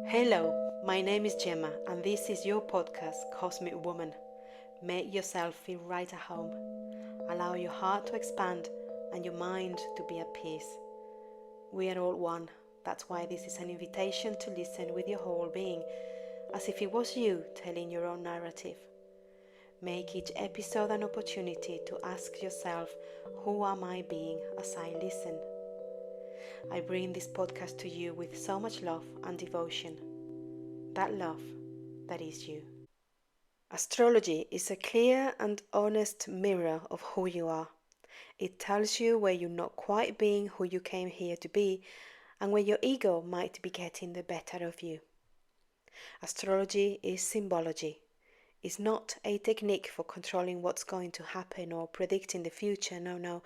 Hello, my name is Gemma, and this is your podcast, Cosmic Woman. Make yourself feel right at home. Allow your heart to expand and your mind to be at peace. We are all one. That's why this is an invitation to listen with your whole being, as if it was you telling your own narrative. Make each episode an opportunity to ask yourself, who am I being as I listen? I bring this podcast to you with so much love and devotion. That love that is you. Astrology is a clear and honest mirror of who you are. It tells you where you're not quite being who you came here to be and where your ego might be getting the better of you. Astrology is symbology. It's not a technique for controlling what's going to happen or predicting the future. No,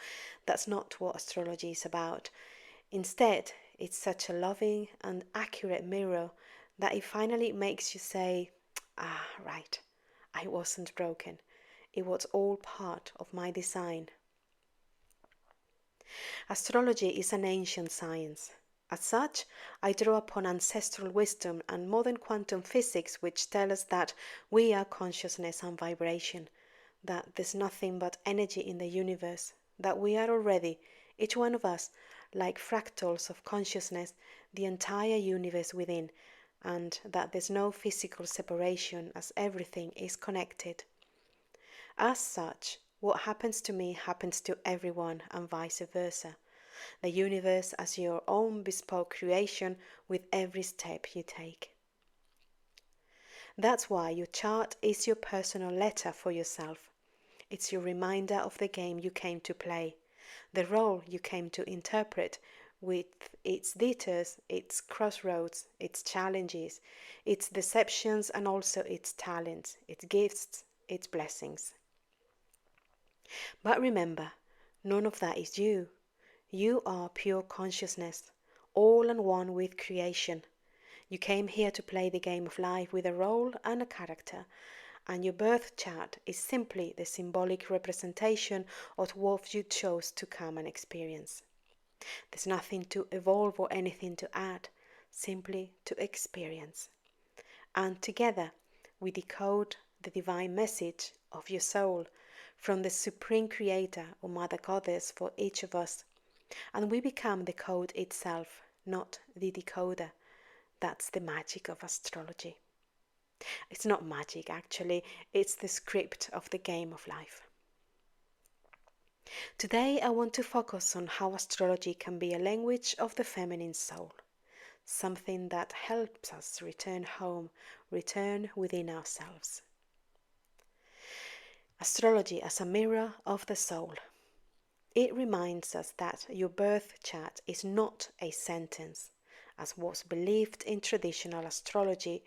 that's not what astrology is about. Instead, it's such a loving and accurate mirror that it finally makes you say, right, I wasn't broken. It was all part of my design. Astrology is an ancient science. As such, I draw upon ancestral wisdom and modern quantum physics, which tell us that we are consciousness and vibration, that there's nothing but energy in the universe, that we are already, each one of us, like fractals of consciousness, the entire universe within, and that there's no physical separation as everything is connected. As such, what happens to me happens to everyone and vice versa. The universe as your own bespoke creation with every step you take. That's why your chart is your personal letter for yourself. It's your reminder of the game you came to play, the role you came to interpret with its detours, its crossroads, its challenges, its deceptions and also its talents, its gifts, its blessings. But remember, none of that is you. You are pure consciousness, all and one with creation. You came here to play the game of life with a role and a character, and your birth chart is simply the symbolic representation of what you chose to come and experience. There's nothing to evolve or anything to add, simply to experience. And together we decode the divine message of your soul from the Supreme Creator or Mother Goddess for each of us. And we become the code itself, not the decoder. That's the magic of astrology. It's not magic, actually, it's the script of the game of life. Today I want to focus on how astrology can be a language of the feminine soul, something that helps us return home, return within ourselves. Astrology as a mirror of the soul. It reminds us that your birth chart is not a sentence, as was believed in traditional astrology.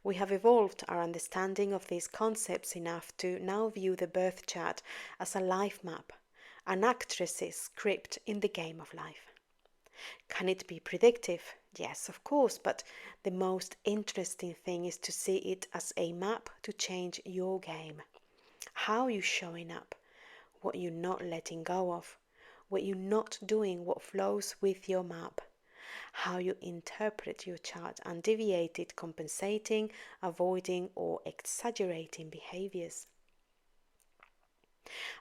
We have evolved our understanding of these concepts enough to now view the birth chart as a life map, an actress's script in the game of life. Can it be predictive? Yes, of course, but the most interesting thing is to see it as a map to change your game. How you're showing up, what you're not letting go of, what you're not doing, what flows with your map, how you interpret your chart and deviated, compensating, avoiding, or exaggerating behaviors.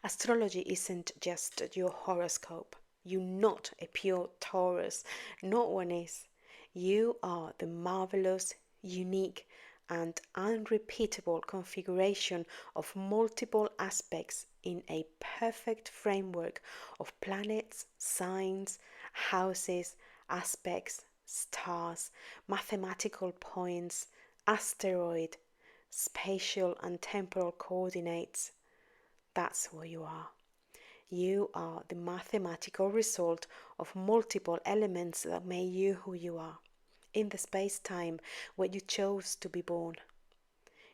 Astrology isn't just your horoscope. You're not a pure Taurus. No one is. You are the marvelous, unique, and unrepeatable configuration of multiple aspects in a perfect framework of planets, signs, houses, aspects, stars, mathematical points, asteroid, spatial and temporal coordinates. That's who you are. You are the mathematical result of multiple elements that made you who you are, in the space-time where you chose to be born.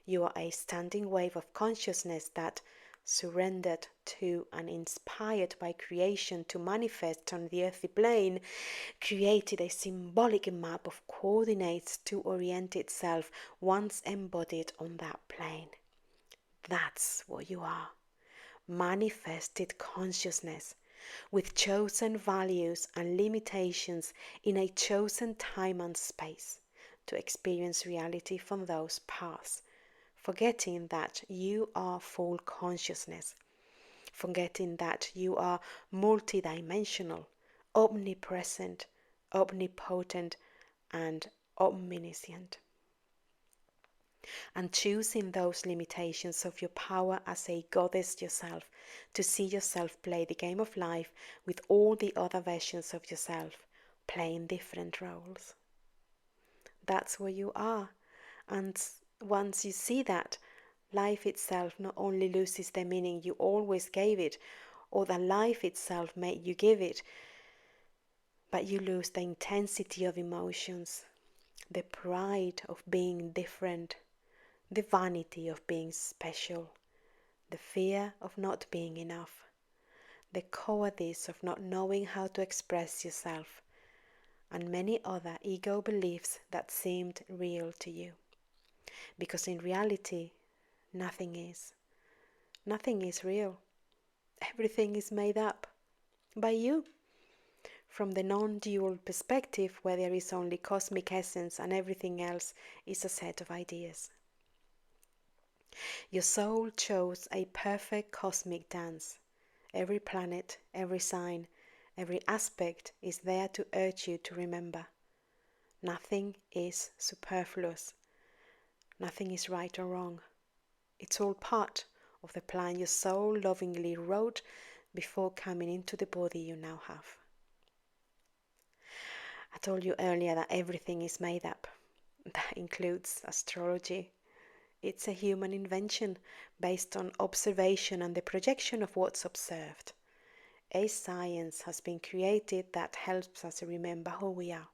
You are a standing wave of consciousness that, surrendered to and inspired by creation to manifest on the earthly plane, created a symbolic map of coordinates to orient itself once embodied on that plane. That's what you are. Manifested consciousness with chosen values and limitations in a chosen time and space. to experience reality from those paths, forgetting that you are full consciousness, forgetting that you are multidimensional, omnipresent, omnipotent, and omniscient, and choosing those limitations of your power as a goddess yourself, to see yourself play the game of life with all the other versions of yourself, playing different roles. That's where you are, and once you see that, life itself not only loses the meaning you always gave it, or that life itself made you give it, but you lose the intensity of emotions, the pride of being different, the vanity of being special, the fear of not being enough, the cowardice of not knowing how to express yourself, and many other ego beliefs that seemed real to you. Because in reality, nothing is. Nothing is real. Everything is made up by you. From the non-dual perspective, where there is only cosmic essence and everything else is a set of ideas. Your soul chose a perfect cosmic dance. Every planet, every sign, every aspect is there to urge you to remember. Nothing is superfluous. Nothing is right or wrong. It's all part of the plan your soul lovingly wrote before coming into the body you now have. I told you earlier that everything is made up. That includes astrology. It's a human invention based on observation and the projection of what's observed. A science has been created that helps us remember who we are.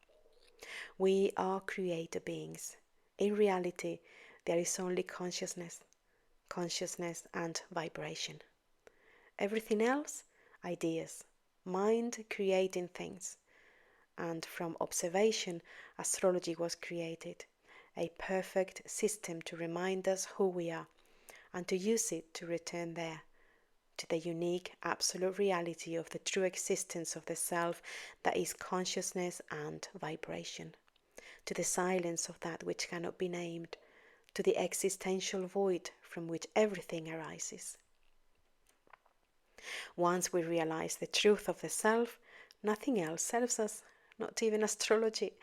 We are creator beings. In reality, there is only consciousness and vibration. Everything else, ideas, mind creating things. And from observation, astrology was created, a perfect system to remind us who we are, and to use it to return there, to the unique absolute reality of the true existence of the self that is consciousness and vibration, to the silence of that which cannot be named, to the existential void from which everything arises. Once we realize the truth of the self, nothing else serves us, not even astrology.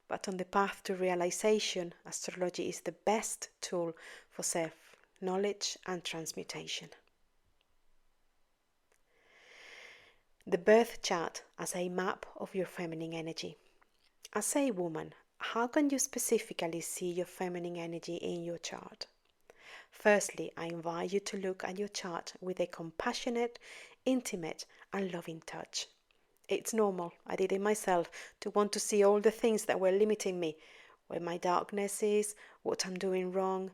But on the path to realization, astrology is the best tool for self-knowledge and transmutation. The birth chart as a map of your feminine energy. As a woman, how can you specifically see your feminine energy in your chart? Firstly, I invite you to look at your chart with a compassionate, intimate, and loving touch. It's normal, I did it myself, to want to see all the things that were limiting me, where my darkness is, what I'm doing wrong.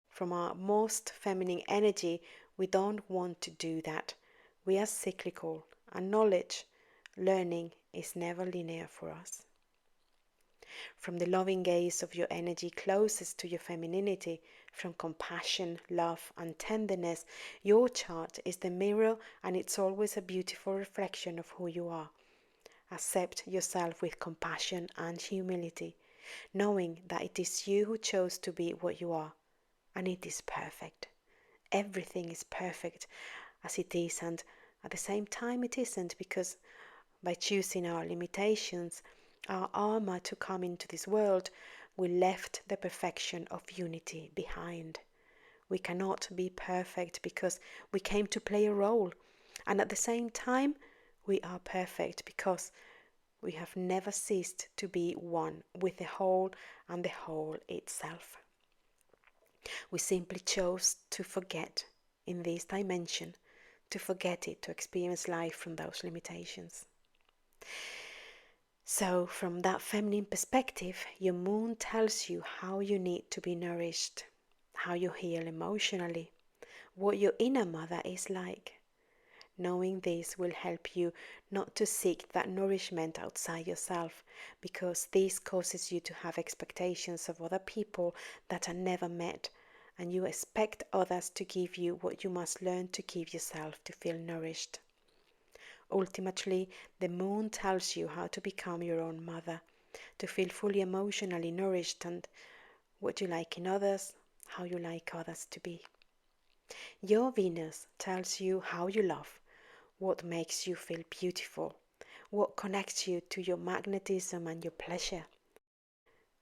From our most feminine energy, we don't want to do that. We are cyclical, and knowledge, learning is never linear for us. From the loving gaze of your energy closest to your femininity, from compassion, love, and tenderness, your chart is the mirror, and it's always a beautiful reflection of who you are. Accept yourself with compassion and humility, knowing that it is you who chose to be what you are, and it is perfect. Everything is perfect as it is, and at the same time it isn't, because by choosing our limitations, our armor to come into this world, we left the perfection of unity behind. We cannot be perfect because we came to play a role, and at the same time we are perfect because we have never ceased to be one with the whole and the whole itself. We simply chose to forget in this dimension, to forget it, to experience life from those limitations. So, from that feminine perspective, your moon tells you how you need to be nourished, how you heal emotionally, what your inner mother is like. Knowing this will help you not to seek that nourishment outside yourself, because this causes you to have expectations of other people that are never met, and you expect others to give you what you must learn to give yourself to feel nourished. Ultimately, the moon tells you how to become your own mother, to feel fully emotionally nourished and what you like in others, how you like others to be. Your Venus tells you how you love, what makes you feel beautiful, what connects you to your magnetism and your pleasure.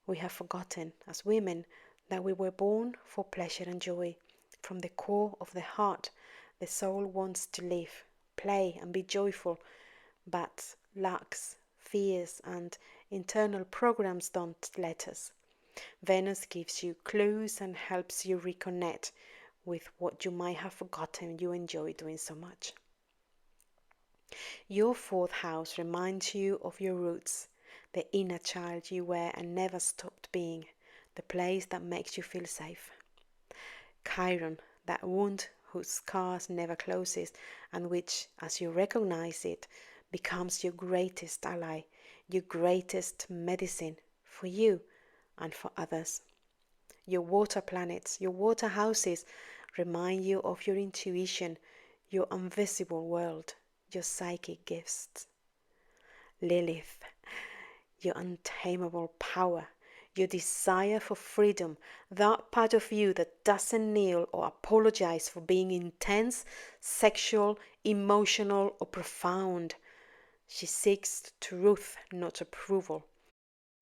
We have forgotten, as women, that we were born for pleasure and joy. From the core of the heart, the soul wants to live, play, and be joyful, but lacks, fears, and internal programs don't let us. Venus gives you clues and helps you reconnect with what you might have forgotten you enjoy doing so much. Your fourth house reminds you of your roots, the inner child you were and never stopped being, the place that makes you feel safe. Chiron, that wound whose scars never closes and which, as you recognize it, becomes your greatest ally, your greatest medicine for you and for others. Your water planets, your water houses remind you of your intuition, your invisible world, your psychic gifts. Lilith, your untamable power, your desire for freedom, that part of you that doesn't kneel or apologize for being intense, sexual, emotional, or profound. She seeks truth, not approval.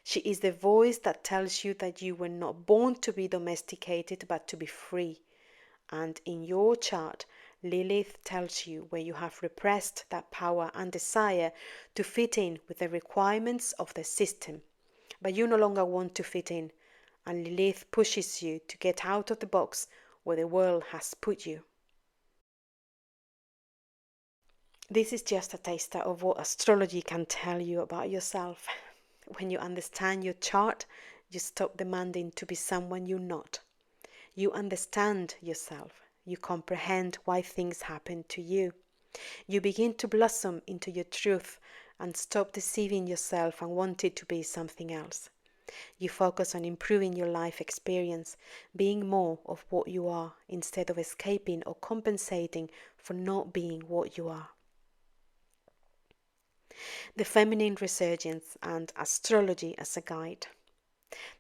She is the voice that tells you that you were not born to be domesticated, but to be free. And in your chart, Lilith tells you where you have repressed that power and desire to fit in with the requirements of the system. But you no longer want to fit in, and Lilith pushes you to get out of the box where the world has put you. This is just a taster of what astrology can tell you about yourself. When you understand your chart, you stop demanding to be someone you're not. You understand yourself. You comprehend why things happen to you. You begin to blossom into your truth and stop deceiving yourself and wanting to be something else. You focus on improving your life experience, being more of what you are instead of escaping or compensating for not being what you are. The feminine resurgence and astrology as a guide.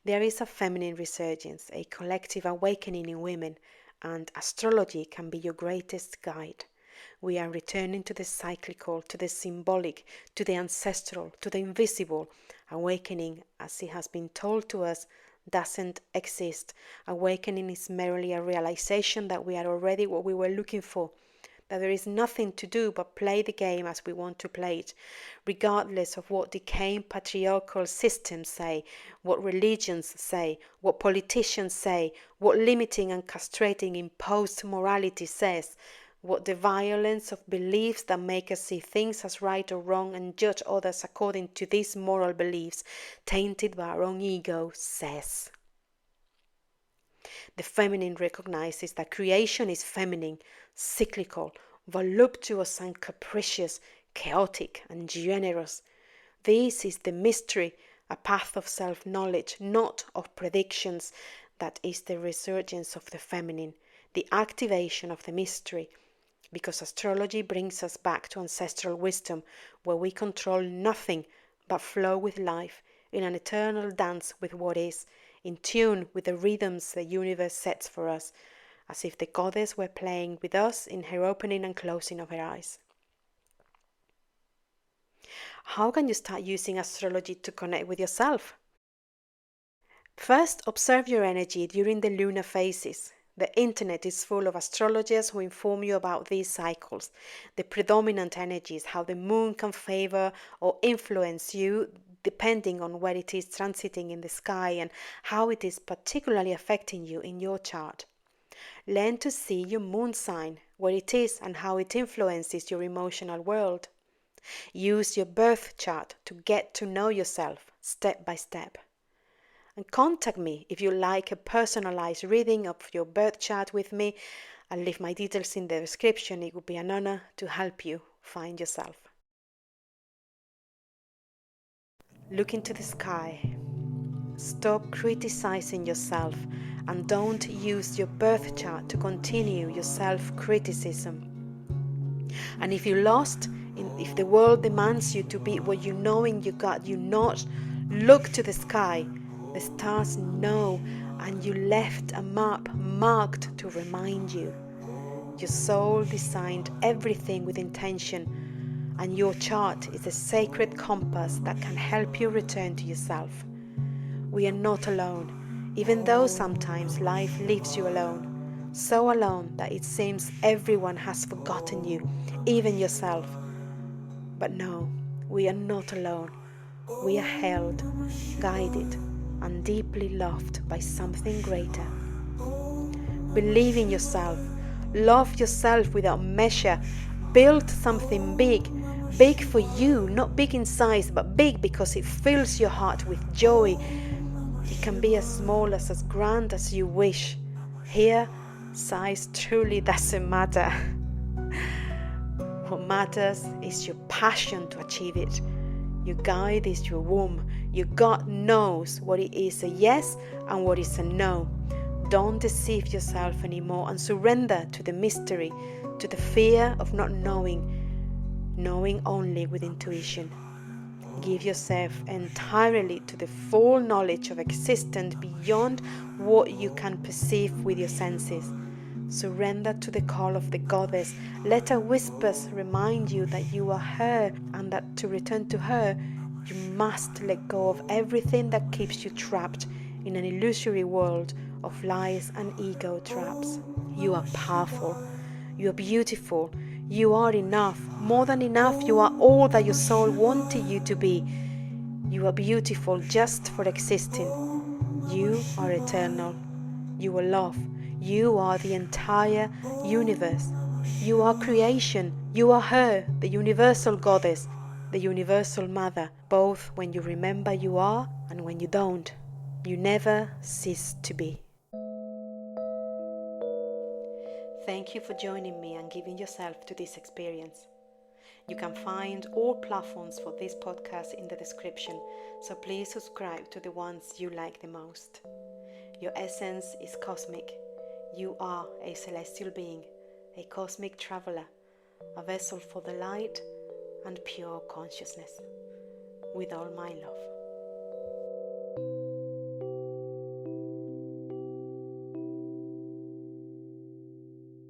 There is a feminine resurgence, a collective awakening in women, and astrology can be your greatest guide. We are returning to the cyclical, to the symbolic, to the ancestral, to the invisible. Awakening, as it has been told to us, doesn't exist. Awakening is merely a realization that we are already what we were looking for, that there is nothing to do but play the game as we want to play it, regardless of what decaying patriarchal systems say, what religions say, what politicians say, what limiting and castrating imposed morality says, what the violence of beliefs that make us see things as right or wrong and judge others according to these moral beliefs, tainted by our own ego, says. The feminine recognizes that creation is feminine, cyclical, voluptuous and capricious, chaotic and generous. This is the mystery, a path of self-knowledge, not of predictions. That is the resurgence of the feminine, the activation of the mystery, because astrology brings us back to ancestral wisdom, where we control nothing but flow with life in an eternal dance with what is, in tune with the rhythms the universe sets for us, as if the goddess were playing with us in her opening and closing of her eyes. How can you start using astrology to connect with yourself? First, observe your energy during the lunar phases. The internet is full of astrologers who inform you about these cycles, the predominant energies, how the moon can favor or influence you depending on where it is transiting in the sky and how it is particularly affecting you in your chart. Learn to see your moon sign, where it is and how it influences your emotional world. Use your birth chart to get to know yourself step by step. And contact me if you like a personalized reading of your birth chart with me. I'll leave my details in the description. It would be an honor to help you find yourself. Look into the sky. Stop criticizing yourself and don't use your birth chart to continue your self-criticism. And if you're lost, if the world demands you to be what you know in your gut you're not, Look to the sky. The stars know, and you left a map marked to remind you. Your soul designed everything with intention, and your chart is a sacred compass that can help you return to yourself. We are not alone, even though sometimes life leaves you alone. So alone that it seems everyone has forgotten you, even yourself. But no, we are not alone. We are held, guided, and deeply loved by something greater. Believe in yourself. Love yourself without measure. Build something big. Big for you, not big in size, but big because it fills your heart with joy. It can be as small as grand as you wish. Here, size truly doesn't matter. What matters is your passion to achieve it. Your guide is your womb. Your God knows what it is a yes and what is a no. Don't deceive yourself anymore and surrender to the mystery, to the fear of not knowing only with intuition. Give yourself entirely to the full knowledge of existence beyond what you can perceive with your senses. Surrender to the call of the goddess. Let her whispers remind you that you are her, and that to return to her, you must let go of everything that keeps you trapped in an illusory world of lies and ego traps. You are powerful. You are beautiful. You are enough. More than enough. You are all that your soul wanted you to be. You are beautiful just for existing. You are eternal. You are love. You are the entire universe. You are creation. You are her, the universal goddess, the universal mother, both when you remember you are and when you don't. You never cease to be. Thank you for joining me and giving yourself to this experience. You can find all platforms for this podcast in the description, so please subscribe to the ones you like the most. Your essence is cosmic. You are a celestial being, a cosmic traveler, a vessel for the light and pure consciousness. With all my love.